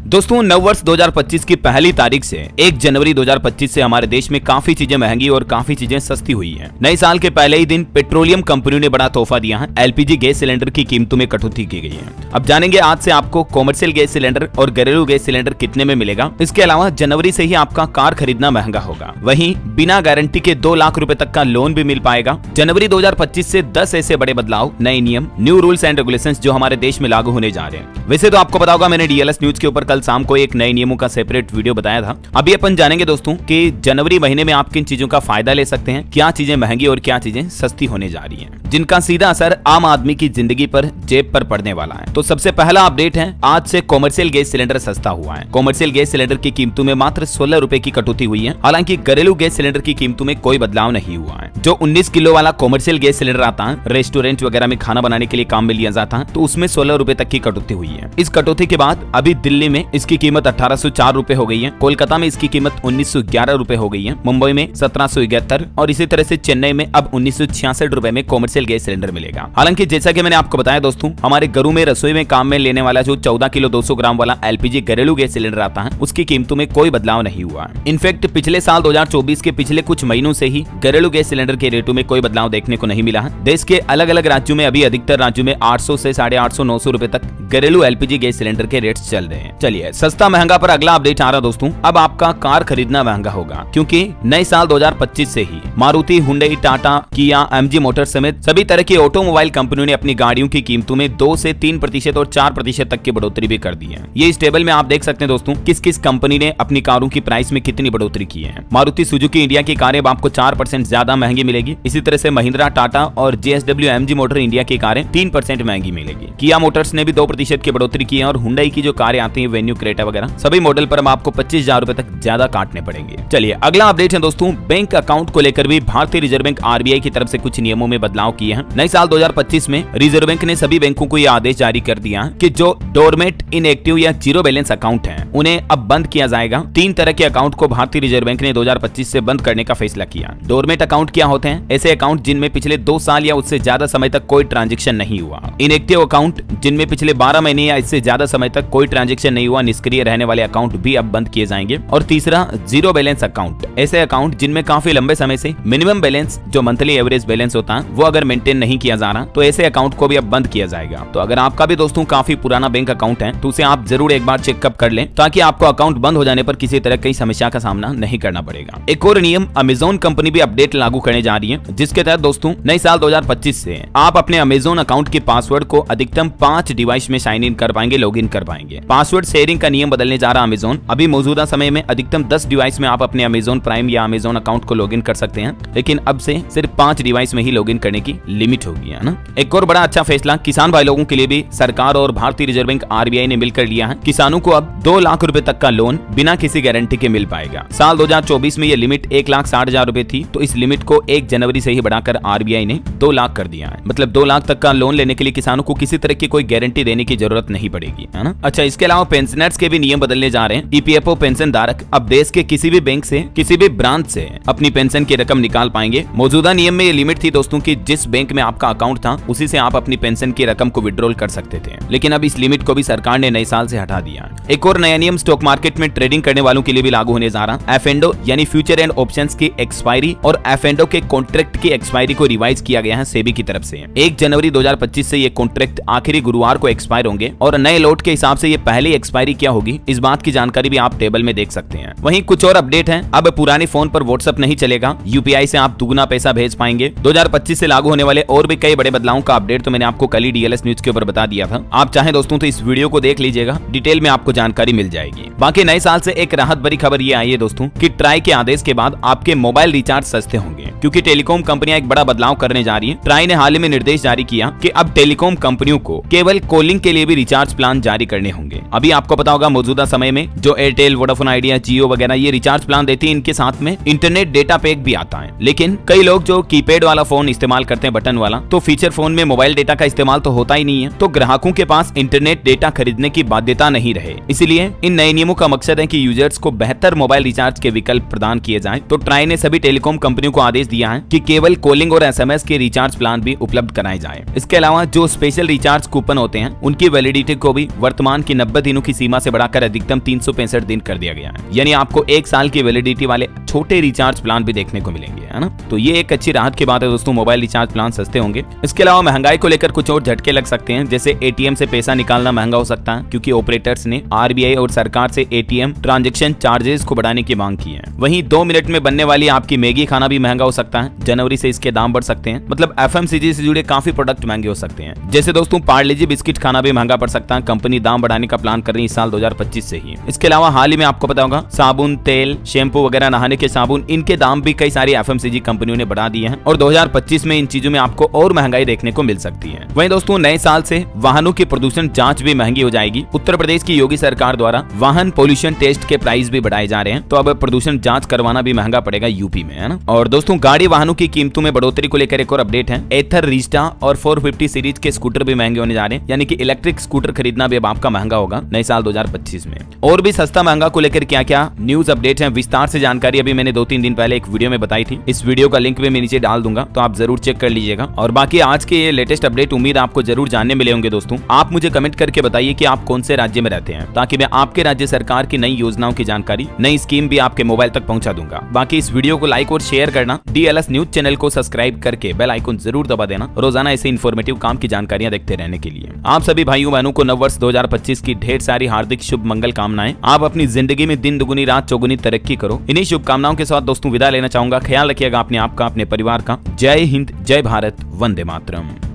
दोस्तों नववर्ष 2025 की पहली तारीख से 1 जनवरी 2025 से हमारे देश में काफी चीजें महंगी और काफी चीजें सस्ती हुई हैं। नए साल के पहले ही दिन पेट्रोलियम कंपनियों ने बड़ा तोहफा दिया है। एलपीजी गैस सिलेंडर की कीमतों में कटौती की गई है। अब जानेंगे आज से आपको कॉमर्शियल गैस सिलेंडर और घरेलू गैस सिलेंडर कितने में मिलेगा। इसके अलावा जनवरी से ही आपका कार खरीदना महंगा होगा। वहीं बिना गारंटी के 2 लाख रुपए तक का लोन भी मिल पाएगा। जनवरी 2025 से 10 ऐसे बड़े बदलाव, नए नियम, न्यू रूल्स एंड रेगुलेशंस जो हमारे देश में लागू होने जा रहे हैं। वैसे तो आपको पता होगा मैंने डीएलएस न्यूज के ऊपर कल शाम को एक नए नियमों का सेपरेट वीडियो बताया था। अभी अपन जानेंगे दोस्तों कि जनवरी महीने में आप किन चीजों का फायदा ले सकते हैं, क्या चीजें महंगी और क्या चीजें सस्ती होने जा रही हैं, जिनका सीधा असर आम आदमी की जिंदगी पर, जेब पर पड़ने वाला है। तो सबसे पहला अपडेट है, आज से कॉमर्शियल गैस सिलेंडर सस्ता हुआ है। कॉमर्शियल गैस सिलेंडर की कीमतों में मात्र 16 रुपए की कटौती हुई है। हालांकि घरेलू गैस सिलेंडर की कीमतों में कोई बदलाव नहीं हुआ है। जो 19 किलो वाला कॉमर्शियल गैस सिलेंडर आता है, रेस्टोरेंट वगैरह में खाना बनाने के लिए काम में लिया जाता है, तो उसमें 16 रुपए तक की कटौती हुई है। इस कटौती के बाद अभी दिल्ली में इसकी कीमत 1804 रुपए हो गई है। कोलकाता में इसकी कीमत 1911 रुपए हो गई है। मुंबई में 1771 और इसी तरह से चेन्नई में अब 1966 रुपए में कॉमर्शियल गैस सिलेंडर मिलेगा। हालांकि जैसा कि मैंने आपको बताया दोस्तों, हमारे घरों में रसोई में काम में लेने वाला जो 14 किलो 200 ग्राम वाला एलपीजी घरेलू गैस सिलेंडर आता है, उसकी कीमतों में कोई बदलाव नहीं हुआ है। इनफैक्ट पिछले साल 2024 के पिछले कुछ महीनों से ही घरेलू गैस सिलेंडर के रेटों में कोई बदलाव देखने को नहीं मिला है। देश के अलग अलग राज्यों में अभी अधिकतर राज्यों में 800 से 850 900 रुपए तक घरेलू एलपीजी गैस सिलेंडर के रेट्स चल रहे हैं। चलिए सस्ता महंगा पर अगला अपडेट आ रहा दोस्तों। अब आपका कार खरीदना महंगा होगा, क्योंकि नए साल 2025 से ही मारुति, हुंडई, टाटा, किया, एमजी मोटर्स समेत सभी तरह की ऑटोमोबाइल कंपनियों ने अपनी गाड़ियों की कीमतों में 2 से 3% और 4% तक की बढ़ोतरी भी कर दी है। ये इस टेबल में आप देख सकते हैं दोस्तों, किस किस कंपनी ने अपनी कारों की प्राइस में कितनी बढ़ोतरी की है। मारुति सुजुकी इंडिया की कारें आपको 4% ज्यादा महंगी मिलेगी। इसी तरह से महिंद्रा, टाटा और जेएसडब्ल्यू एमजी मोटर इंडिया की कारें 3% महंगी मिलेगी। किया मोटर्स ने भी 2% की बढ़ोतरी की है और हुंडई की जो कारें आती है, वेन्यू, क्रेटा वगैरह, सभी मॉडल पर आपको 25,000 रुपए तक ज्यादा काटने पड़ेंगे। चलिए अगला अपडेट है दोस्तों, बैंक अकाउंट को लेकर भी भारतीय रिजर्व बैंक आरबीआई की तरफ से कुछ नियमों में बदलाव किए हैं। नए साल 2025 में रिजर्व बैंक ने सभी बैंकों को यह आदेश जारी कर दिया कि जो डोरमेट, इनएक्टिव या जीरो बैलेंस अकाउंट हैं, उन्हें अब बंद किया जाएगा। 3 तरह के अकाउंट को भारतीय रिजर्व बैंक ने 2025 से बंद करने का फैसला किया। डोरमेट अकाउंट क्या होते हैं? ऐसे अकाउंट जिनमें पिछले 2 साल या उससे ज्यादा समय तक कोई ट्रांजेक्शन नहीं हुआ। इनएक्टिव अकाउंट जिनमें पिछले 12 महीने या इससे ज्यादा समय तक कोई ट्रांजेक्शन नहीं हुआ, निष्क्रिय रहने वाले अकाउंट भी अब बंद किए जाएंगे। और तीसरा जीरो बैलेंस अकाउंट, ऐसे अकाउंट जिनमें काफी लंबे समय से मिनिमम बैलेंस, जो मंथली एवरेज बैलेंस होता है, वो अगर मेंटेन नहीं किया जा रहा, तो ऐसे अकाउंट को भी अब बंद किया जाएगा। तो अगर आपका भी दोस्तों काफी पुराना बैंक अकाउंट है, तो उसे आप जरूर एक बार चेकअप कर लें, ताकि आपको अकाउंट बंद हो जाने पर किसी तरह की समस्या का सामना नहीं करना पड़ेगा। एक और नियम, अमेजोन कंपनी भी अपडेट लागू करने जा रही है, जिसके तहत दोस्तों नए साल 2025 से आप अपने अमेजोन अकाउंट के पासवर्ड को अधिकतम 5 डिवाइस में साइन इन कर पाएंगे, लॉग इन कर पाएंगे। पासवर्ड शेयरिंग का नियम बदलने जा रहा अमेजोन। अभी मौजूदा समय में अधिकतम 10 डिवाइस में आप अपने अमेजोन प्राइम या अमेजोन अकाउंट को लॉग इन कर सकते हैं, लेकिन अब से सिर्फ 5 डिवाइस में ही लॉग इन करने की लिमिट होगी, है ना। एक और बड़ा अच्छा फैसला किसान भाई लोगों के लिए भी सरकार और भारतीय रिजर्व बैंक आरबीआई ने मिलकर लिया है। किसानों को अब 2 लाख रुपए तक का लोन बिना किसी गारंटी के मिल पाएगा। साल 2024 में यह लिमिट 1,60,000 रुपए थी, तो इस लिमिट को 1 जनवरी से ही बढ़ाकर आरबीआई ने 2 लाख कर दिया है। मतलब 2 लाख तक का लोन लेने के लिए किसानों को किसी तरह की कोई गारंटी देने की जरूरत नहीं पड़ेगी, है ना। अच्छा, इसके अलावा पेंशनर्स के भी नियम बदलने जा रहे हैं। ईपीएफओ पेंशन धारक अब देश के किसी भी बैंक से, किसी भी ब्रांच से अपनी पेंशन की रकम निकाल पाएंगे। मौजूदा नियम में ये लिमिट थी दोस्तों कि जिस बैंक में आपका अकाउंट था, उसी से आप अपनी पेंशन की रकम को विड्रॉल कर सकते थे, लेकिन अब इस लिमिट को भी सरकार ने नए साल से हटा दिया। एक और नया नियम स्टॉक मार्केट में ट्रेडिंग करने वालों के लिए भी लागू होने जा रहा। एफएनडो यानी फ्यूचर एंड ऑप्शंस की एक्सपायरी और एफएनडो के कॉन्ट्रैक्ट की एक्सपायरी को रिवाइज किया गया है सेबी की तरफ से। 1 जनवरी 2025 से ये कॉन्ट्रैक्ट आखिरी गुरुवार को एक्सपायर होंगे और नए लॉट के हिसाब से ये पहली एक्सपायरी क्या होगी, इस बात की जानकारी भी आप टेबल में देख सकते हैं। वहीं कुछ और अपडेट है, अब पुराने फोन पर व्हाट्सएप नहीं चलेगा, यूपीआई से आप दुगना पैसा भेज पाएंगे। 2025 से लागू होने वाले और भी कई बड़े बदलावों का अपडेट तो मैंने आपको कल ही डीएलएस न्यूज के ऊपर बता दिया था। आप चाहें दोस्तों तो इस वीडियो को देख लीजिएगा, डिटेल में आपको जानकारी मिल जाएगी। बाकी नए साल से एक राहत भरी खबर ये आई है दोस्तों कि ट्राई के आदेश के बाद आपके मोबाइल रिचार्ज सस्ते होंगे, क्योंकि टेलीकॉम कंपनियां एक बड़ा बदलाव करने जा रही है। ट्राई ने हाल ही में निर्देश जारी किया कि अब टेलीकॉम कंपनियों को केवल कॉलिंग के लिए भी रिचार्ज प्लान जारी करने होंगे। अभी आपको पता होगा मौजूदा समय में जो एयरटेल, वोडाफोन आइडिया, जियो वगैरह ये रिचार्ज प्लान देती है, इनके साथ में इंटरनेट डेटा पैक भी आता है। लेकिन कई लोग जो कीपैड वाला फोन इस्तेमाल करते हैं, बटन वाला, तो फीचर फोन में मोबाइल डेटा का इस्तेमाल तो होता ही नहीं है, तो ग्राहकों के पास इंटरनेट डेटा खरीदने की बाध्यता नहीं रहे। इसलिए इन नए नियमों का मकसद है कि यूजर्स को बेहतर मोबाइल रिचार्ज के विकल्प प्रदान किए जाएं। तो ट्राई ने सभी टेलीकॉम कंपनियों को आदेश दिया है कि केवल कॉलिंग और एसएमएस के रिचार्ज प्लान भी उपलब्ध कराए जाएं। इसके अलावा जो स्पेशल रिचार्ज कूपन होते हैं, उनकी वैलिडिटी को भी वर्तमान की 90 दिनों की सीमा से बढ़ाकर अधिकतम 365 दिन कर दिया गया है। यानी आपको 1 साल की वैलिडिटी वाले छोटे रिचार्ज प्लान भी देखने को मिलेंगे, है ना। तो ये एक अच्छी राहत की बात है दोस्तों, मोबाइल रिचार्ज प्लान सस्ते होंगे। इसके अलावा महंगाई को लेकर कुछ और झटके लग सकते हैं, जैसे एटीएम से पैसा निकालना महंगा हो सकता है, क्योंकि ऑपरेटर्स ने आरबीआई और सरकार से एटीएम ट्रांजैक्शन चार्जेस को बढ़ाने की मांग की है। वहीं 2 मिनट में बनने वाली आपकी मैगी खाना भी महंगा हो सकता है। जनवरी से इसके दाम बढ़ सकते हैं। मतलब एफएमसीजी से जुड़े काफी प्रोडक्ट महंगे हो सकते हैं। जैसे दोस्तों पार्ले जी बिस्किट खाना भी महंगा पड़ सकता है। कंपनी दाम बढ़ाने का प्लान कर रही है इस साल 2025 से ही। इसके अलावा हाल ही में आपको पता होगा साबुन, तेल, शैम्पू वगैरह, नहाने के साबुन, इनके दाम भी कई सारी एफएमसीजी कंपनियों ने बढ़ा दिए हैं और 2025 में इन चीजों में आपको और महंगाई देखने को मिल सकती है। वहीं दोस्तों नए साल से वाहनों की प्रदूषण जांच भी महंगी हो जाएगी। उत्तर प्रदेश की योगी सरकार द्वारा वाहन पोल्यूशन टेस्ट के प्राइस भी बढ़ाए जा रहे हैं, तो अब प्रदूषण जांच करवाना भी महंगा पड़ेगा यूपी में, है ना। और दोस्तों गाड़ी वाहनों की कीमतों में बढ़ोतरी को लेकर एक और अपडेट है। एथर, रीस्टा और 450 सीरीज के स्कूटर भी महंगे होने जा रहे हैं, यानी कि इलेक्ट्रिक स्कूटर खरीदना भी अब आपका महंगा होगा नए साल 2025 में। और भी सस्ता महंगा को लेकर क्या क्या न्यूज अपडेट है, विस्तार से जानकारी अभी मैंने 2-3 दिन पहले एक वीडियो में बताई थी। इस वीडियो का लिंक भी मैं नीचे डाल दूंगा, तो आप जरूर चेक कर लीजिएगा। और बाकी आज के ये लेटेस्ट अपडेट उम्मीद आपको जरूर जानने मिले होंगे दोस्तों। आप मुझे कमेंट करके बताइए कि आप कौन से राज्य में रहते हैं, ताकि मैं आपके राज्य सरकार की नई योजनाओं की जानकारी, नई स्कीम भी आपके मोबाइल तक पहुंचा दूंगा। बाकी इस वीडियो को लाइक और शेयर करना, डीएलएस न्यूज चैनल को सब्सक्राइब करके बेल आइकन जरूर दबा देना, रोजाना ऐसे इन्फॉर्मेटिव काम की जानकारियां देखते रहने के लिए। आप सभी भाइयों बहनों को नववर्ष 2025 की ढेर सारी हार्दिक शुभ मंगल कामनाएं। आप अपनी जिंदगी में दिन दुगुनी रात चौगुनी तरक्की करो। इन्हीं शुभकामनाओं के साथ दोस्तों विदा लेना चाहूंगा। ख्याल रखिएगा अपने आप का, अपने परिवार का। जय हिंद, जय भारत, वंदे मातरम।